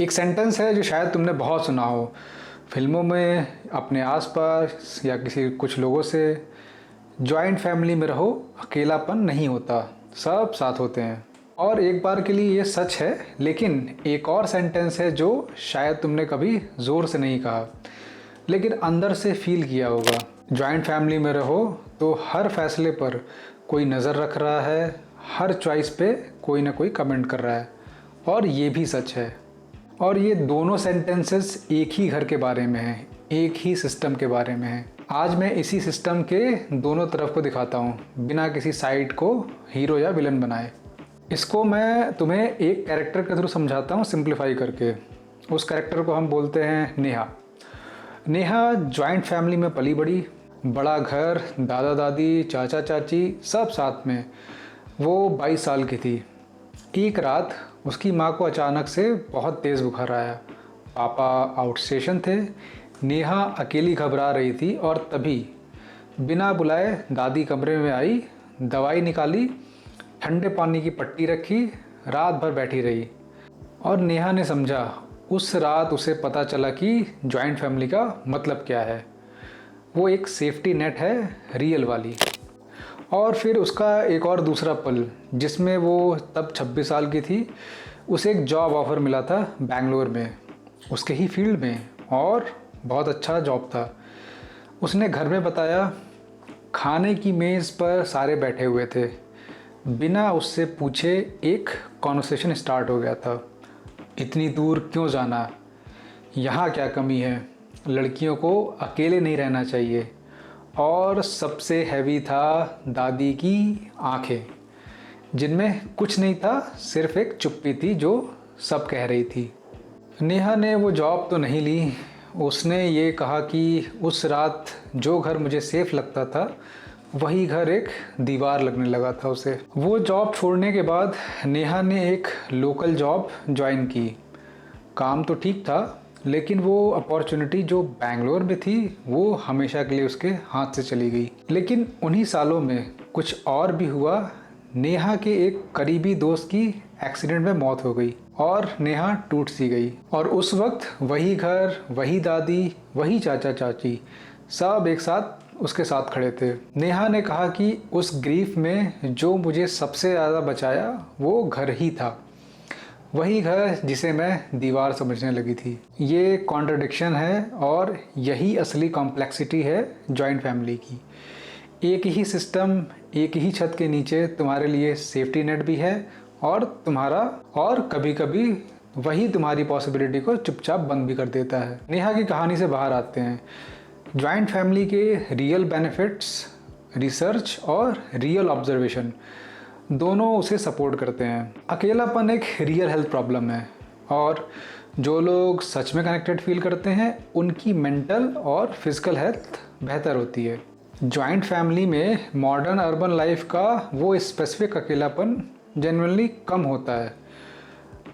एक सेंटेंस है जो शायद तुमने बहुत सुना हो, फिल्मों में, अपने आसपास या किसी कुछ लोगों से। जॉइंट फैमिली में रहो, अकेलापन नहीं होता, सब साथ होते हैं। और एक बार के लिए ये सच है, लेकिन एक और सेंटेंस है जो शायद तुमने कभी ज़ोर से नहीं कहा, लेकिन अंदर से फील किया होगा। जॉइंट फैमिली में रहो तो हर फैसले पर कोई नज़र रख रहा है, हर चॉइस पे कोई ना कोई कमेंट कर रहा है। और ये भी सच है। और ये दोनों सेंटेंसेस एक ही घर के बारे में हैं, एक ही सिस्टम के बारे में हैं। आज मैं इसी सिस्टम के दोनों तरफ को दिखाता हूँ, बिना किसी साइड को हीरो या विलन बनाए। इसको मैं तुम्हें एक कैरेक्टर के थ्रू समझाता हूँ, सिंप्लीफाई करके। उस कैरेक्टर को हम बोलते हैं नेहा। नेहा जॉइंट फैमिली में पली बड़ी, बड़ा घर, दादा दादी, चाचा चाची सब साथ में। वो 22 साल की थी। एक रात उसकी माँ को अचानक से बहुत तेज़ बुखार आया। पापा आउट स्टेशन थे, नेहा अकेली घबरा रही थी और तभी बिना बुलाए दादी कमरे में आई, दवाई निकाली, ठंडे पानी की पट्टी रखी, रात भर बैठी रही। और नेहा ने समझा, उस रात उसे पता चला कि जॉइंट फैमिली का मतलब क्या है। वो एक सेफ्टी नेट है, रियल वाली। और फिर उसका एक और दूसरा पल, जिसमें वो तब 26 साल की थी। उसे एक जॉब ऑफ़र मिला था बेंगलोर में, उसके ही फील्ड में, और बहुत अच्छा जॉब था। उसने घर में बताया। खाने की मेज़ पर सारे बैठे हुए थे। बिना उससे पूछे एक कॉन्वर्सेशन स्टार्ट हो गया था। इतनी दूर क्यों जाना? यहाँ क्या कमी है? लड़कियों को अकेले नहीं रहना चाहिए। और सबसे हैवी था दादी की आंखें, जिनमें कुछ नहीं था, सिर्फ एक चुप्पी थी जो सब कह रही थी। नेहा ने वो जॉब तो नहीं ली। उसने ये कहा कि उस रात जो घर मुझे सेफ लगता था, वही घर एक दीवार लगने लगा था उसे। वो जॉब छोड़ने के बाद नेहा ने एक लोकल जॉब ज्वाइन की। काम तो ठीक था, लेकिन वो अपॉर्चुनिटी जो बेंगलोर में थी, वो हमेशा के लिए उसके हाथ से चली गई। लेकिन उन्हीं सालों में कुछ और भी हुआ। नेहा के एक करीबी दोस्त की एक्सीडेंट में मौत हो गई और नेहा टूट सी गई। और उस वक्त वही घर, वही दादी, वही चाचा चाची, सब एक साथ उसके साथ खड़े थे। नेहा ने कहा कि उस ग्रीफ में जो मुझे सबसे ज़्यादा बचाया वो घर ही था, वही घर जिसे मैं दीवार समझने लगी थी। ये कॉन्ट्रडिक्शन है और यही असली कॉम्प्लेक्सिटी है जॉइंट फैमिली की। एक ही सिस्टम, एक ही छत के नीचे तुम्हारे लिए सेफ्टी नेट भी है और कभी कभी वही तुम्हारी पॉसिबिलिटी को चुपचाप बंद भी कर देता है। नेहा की कहानी से बाहर आते हैं। जॉइंट फैमिली के रियल बेनिफिट्स, रिसर्च और रियल ऑब्जर्वेशन दोनों उसे सपोर्ट करते हैं। अकेलापन एक रियल हेल्थ प्रॉब्लम है, और जो लोग सच में कनेक्टेड फील करते हैं, उनकी मेंटल और फिजिकल हेल्थ बेहतर होती है। जॉइंट फैमिली में मॉडर्न अर्बन लाइफ का वो स्पेसिफिक अकेलापन जेन्युइनली कम होता है।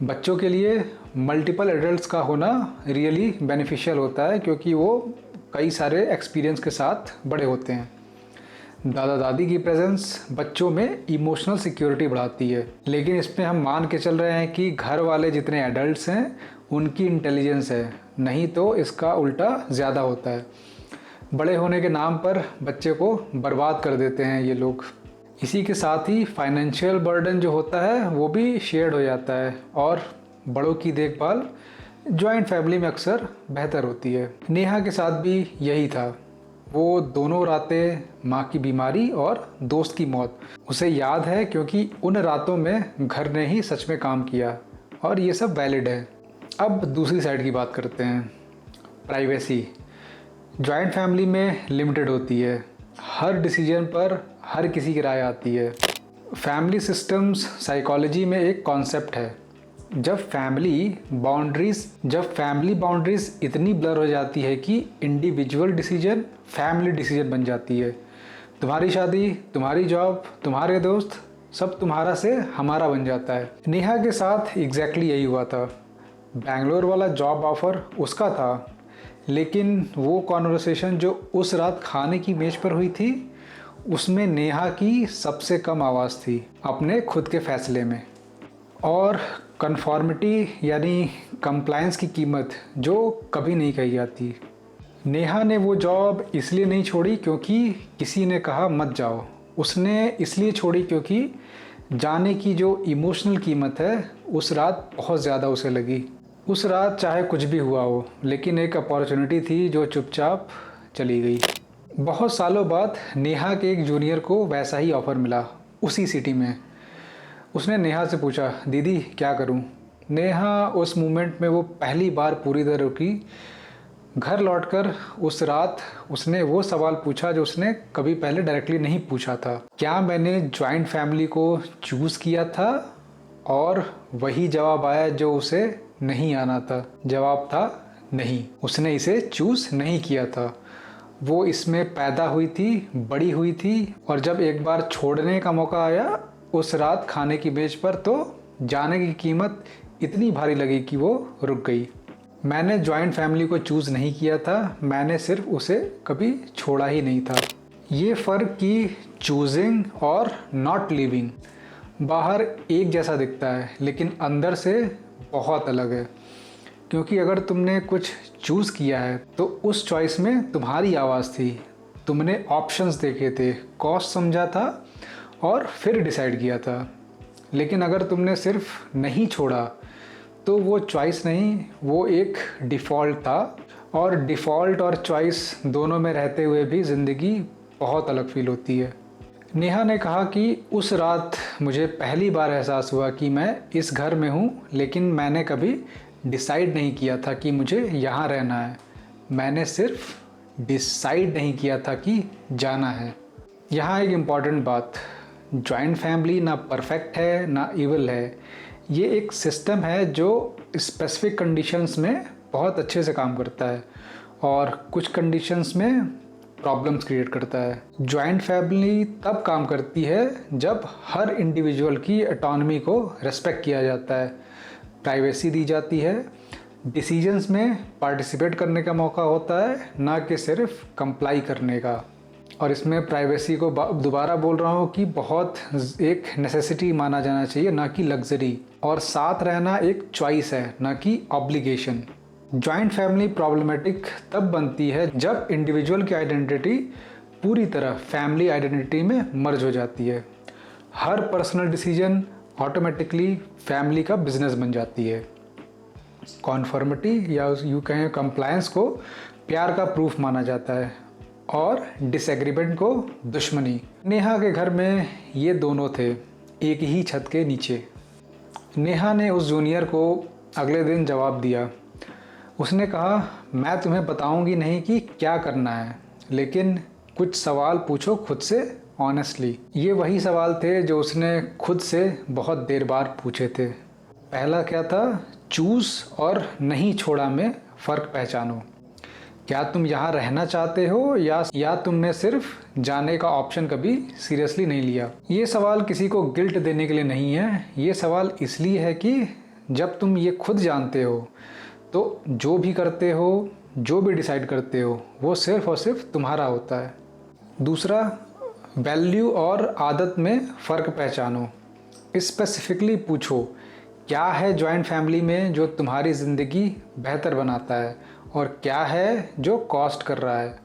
बच्चों के लिए मल्टीपल एडल्ट्स का होना रियली बेनिफिशियल होता है, क्योंकि वो कई सारे एक्सपीरियंस के साथ बड़े होते हैं। दादा दादी की प्रेजेंस बच्चों में इमोशनल सिक्योरिटी बढ़ाती है। लेकिन इसमें हम मान के चल रहे हैं कि घर वाले जितने एडल्ट्स हैं उनकी इंटेलिजेंस है, नहीं तो इसका उल्टा ज़्यादा होता है। बड़े होने के नाम पर बच्चे को बर्बाद कर देते हैं ये लोग। इसी के साथ ही फाइनेंशियल बर्डन जो होता है वो भी शेयर्ड हो जाता है, और बड़ों की देखभाल जॉइंट फैमिली में अक्सर बेहतर होती है। नेहा के साथ भी यही था। वो दोनों रातें, माँ की बीमारी और दोस्त की मौत, उसे याद है, क्योंकि उन रातों में घर ने ही सच में काम किया, और ये सब वैलिड है। अब दूसरी साइड की बात करते हैं। प्राइवेसी जॉइंट फैमिली में लिमिटेड होती है। हर डिसीजन पर हर किसी की राय आती है। फैमिली सिस्टम्स साइकोलॉजी में एक कॉन्सेप्ट है। जब फैमिली बाउंड्रीज इतनी ब्लर हो जाती है कि इंडिविजुअल डिसीजन फैमिली डिसीजन बन जाती है। तुम्हारी शादी, तुम्हारी जॉब, तुम्हारे दोस्त, सब तुम्हारा से हमारा बन जाता है। नेहा के साथ एग्जैक्टली यही हुआ था। बेंगलोर वाला जॉब ऑफ़र उसका था, लेकिन वो कॉन्वर्सेशन जो उस रात खाने की मेज पर हुई थी, उसमें नेहा की सबसे कम आवाज़ थी अपने खुद के फैसले में। और कन्फॉर्मिटी यानी कंप्लायंस की कीमत जो कभी नहीं कही जाती। नेहा ने वो जॉब इसलिए नहीं छोड़ी क्योंकि किसी ने कहा मत जाओ, उसने इसलिए छोड़ी क्योंकि जाने की जो इमोशनल कीमत है उस रात बहुत ज़्यादा उसे लगी। उस रात चाहे कुछ भी हुआ हो, लेकिन एक अपॉर्चुनिटी थी जो चुपचाप चली गई। बहुत सालों बाद नेहा के एक जूनियर को वैसा ही ऑफ़र मिला उसी सिटी में। उसने नेहा से पूछा, दीदी क्या करूं? नेहा उस मोमेंट में वो पहली बार पूरी तरह रुकी। घर लौटकर उस रात उसने वो सवाल पूछा जो उसने कभी पहले डायरेक्टली नहीं पूछा था, क्या मैंने जॉइंट फैमिली को चूज़ किया था? और वही जवाब आया जो उसे नहीं आना था। जवाब था नहीं, उसने इसे चूज़ नहीं किया था। वो इसमें पैदा हुई थी, बड़ी हुई थी, और जब एक बार छोड़ने का मौका आया उस रात खाने की मेज पर, तो जाने की कीमत इतनी भारी लगी कि वो रुक गई। मैंने जॉइंट फैमिली को चूज़ नहीं किया था, मैंने सिर्फ उसे कभी छोड़ा ही नहीं था। ये फ़र्क कि चूजिंग और नॉट लिविंग बाहर एक जैसा दिखता है लेकिन अंदर से बहुत अलग है। क्योंकि अगर तुमने कुछ चूज़ किया है तो उस चॉइस में तुम्हारी आवाज़ थी, तुमने ऑप्शंस देखे थे, कॉस्ट समझा था और फिर डिसाइड किया था। लेकिन अगर तुमने सिर्फ नहीं छोड़ा तो वो चॉइस नहीं, वो एक डिफ़ॉल्ट था। और डिफ़ॉल्ट और चॉइस दोनों में रहते हुए भी ज़िंदगी बहुत अलग फील होती है। नेहा ने कहा कि उस रात मुझे पहली बार एहसास हुआ कि मैं इस घर में हूँ, लेकिन मैंने कभी डिसाइड नहीं किया था कि मुझे यहाँ रहना है। मैंने सिर्फ डिसाइड नहीं किया था कि जाना है। यहाँ एक इम्पॉर्टेंट बात, जॉइंट फैमिली ना परफेक्ट है ना इविल है। ये एक सिस्टम है जो स्पेसिफिक कंडीशंस में बहुत अच्छे से काम करता है और कुछ कंडीशंस में प्रॉब्लम्स क्रिएट करता है। जॉइंट फैमिली तब काम करती है जब हर इंडिविजुअल की ऑटोनॉमी को रेस्पेक्ट किया जाता है, प्राइवेसी दी जाती है, डिसीजंस में पार्टिसिपेट करने का मौका होता है, ना कि सिर्फ कंप्लाई करने का। और इसमें प्राइवेसी को दोबारा बोल रहा हूँ कि बहुत एक नेसेसिटी माना जाना चाहिए, ना कि लग्जरी। और साथ रहना एक चॉइस है, ना कि ऑब्लिगेशन। जॉइंट फैमिली प्रॉब्लमेटिक तब बनती है जब इंडिविजुअल की आइडेंटिटी पूरी तरह फैमिली आइडेंटिटी में मर्ज हो जाती है। हर पर्सनल डिसीजन ऑटोमेटिकली फैमिली का बिजनेस बन जाती है। कॉन्फर्मिटी या यूँ कहें कंप्लायंस को प्यार का प्रूफ माना जाता है और डिसएग्रीमेंट को दुश्मनी। नेहा के घर में ये दोनों थे, एक ही छत के नीचे। नेहा ने उस जूनियर को अगले दिन जवाब दिया। उसने कहा, मैं तुम्हें बताऊंगी नहीं कि क्या करना है, लेकिन कुछ सवाल पूछो खुद से ऑनेस्टली। ये वही सवाल थे जो उसने खुद से बहुत देर बाद पूछे थे। पहला क्या था, चूज़ और नहीं छोड़ा में फ़र्क पहचानो। क्या तुम यहाँ रहना चाहते हो या तुमने सिर्फ जाने का ऑप्शन कभी सीरियसली नहीं लिया? ये सवाल किसी को गिल्ट देने के लिए नहीं है, ये सवाल इसलिए है कि जब तुम ये खुद जानते हो तो जो भी करते हो, जो भी डिसाइड करते हो, वो सिर्फ और सिर्फ तुम्हारा होता है। दूसरा, वैल्यू और आदत में फ़र्क पहचानो। स्पेसिफिकली पूछो, क्या है जॉइंट फैमिली में जो तुम्हारी ज़िंदगी बेहतर बनाता है और क्या है जो कॉस्ट कर रहा है।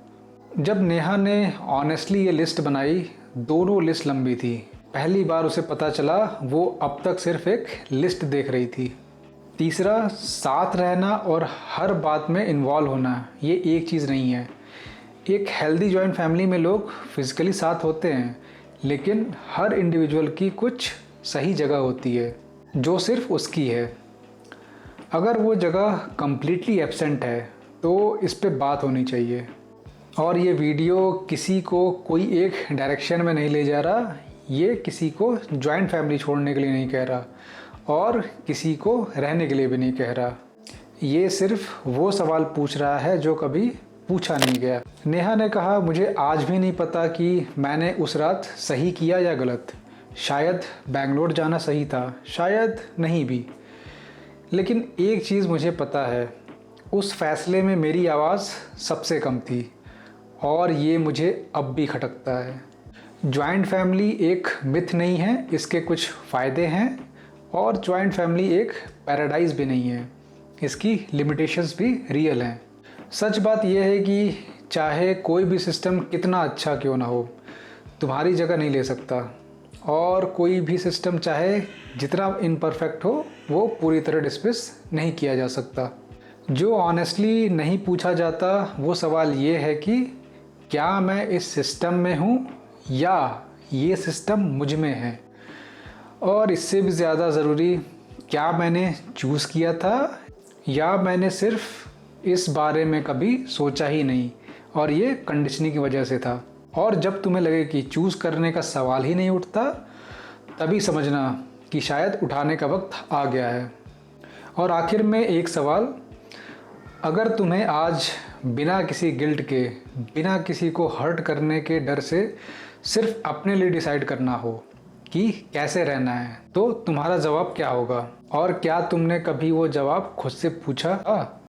जब नेहा ने ऑनेस्टली ये लिस्ट बनाई, दोनों लिस्ट लंबी थी। पहली बार उसे पता चला वो अब तक सिर्फ एक लिस्ट देख रही थी। तीसरा, साथ रहना और हर बात में इन्वॉल्व होना, ये एक चीज़ नहीं है। एक हेल्दी जॉइंट फैमिली में लोग फिज़िकली साथ होते हैं, लेकिन हर इंडिविजुअल की कुछ सही जगह होती है जो सिर्फ उसकी है। अगर वो जगह कम्प्लीटली एब्सेंट है तो इस पे बात होनी चाहिए। और ये वीडियो किसी को कोई एक डायरेक्शन में नहीं ले जा रहा, ये किसी को जॉइंट फैमिली छोड़ने के लिए नहीं कह रहा और किसी को रहने के लिए भी नहीं कह रहा। ये सिर्फ वो सवाल पूछ रहा है जो कभी पूछा नहीं गया। नेहा ने कहा, मुझे आज भी नहीं पता कि मैंने उस रात सही किया या गलत। शायद बेंगलोर जाना सही था, शायद नहीं भी। लेकिन एक चीज़ मुझे पता है, उस फैसले में मेरी आवाज़ सबसे कम थी और ये मुझे अब भी खटकता है। जॉइंट फैमिली एक मिथ नहीं है, इसके कुछ फ़ायदे हैं और जॉइंट फैमिली एक पैराडाइज भी नहीं है, इसकी लिमिटेशंस भी रियल हैं। सच बात यह है कि चाहे कोई भी सिस्टम कितना अच्छा क्यों ना हो, तुम्हारी जगह नहीं ले सकता, और कोई भी सिस्टम चाहे जितना इम्परफेक्ट हो वो पूरी तरह डिस्मिस नहीं किया जा सकता। जो ऑनेस्टली नहीं पूछा जाता वो सवाल ये है कि क्या मैं इस सिस्टम में हूँ या ये सिस्टम मुझ में है, और इससे भी ज़्यादा ज़रूरी, क्या मैंने चूज़ किया था या मैंने सिर्फ इस बारे में कभी सोचा ही नहीं और ये कंडीशनिंग की वजह से था। और जब तुम्हें लगे कि चूज़ करने का सवाल ही नहीं उठता, तभी समझना कि शायद उठाने का वक्त आ गया है। और आखिर में एक सवाल, अगर तुम्हें आज बिना किसी गिल्ट के, बिना किसी को हर्ट करने के डर से सिर्फ अपने लिए डिसाइड करना हो कि कैसे रहना है, तो तुम्हारा जवाब क्या होगा? और क्या तुमने कभी वो जवाब खुद से पूछा?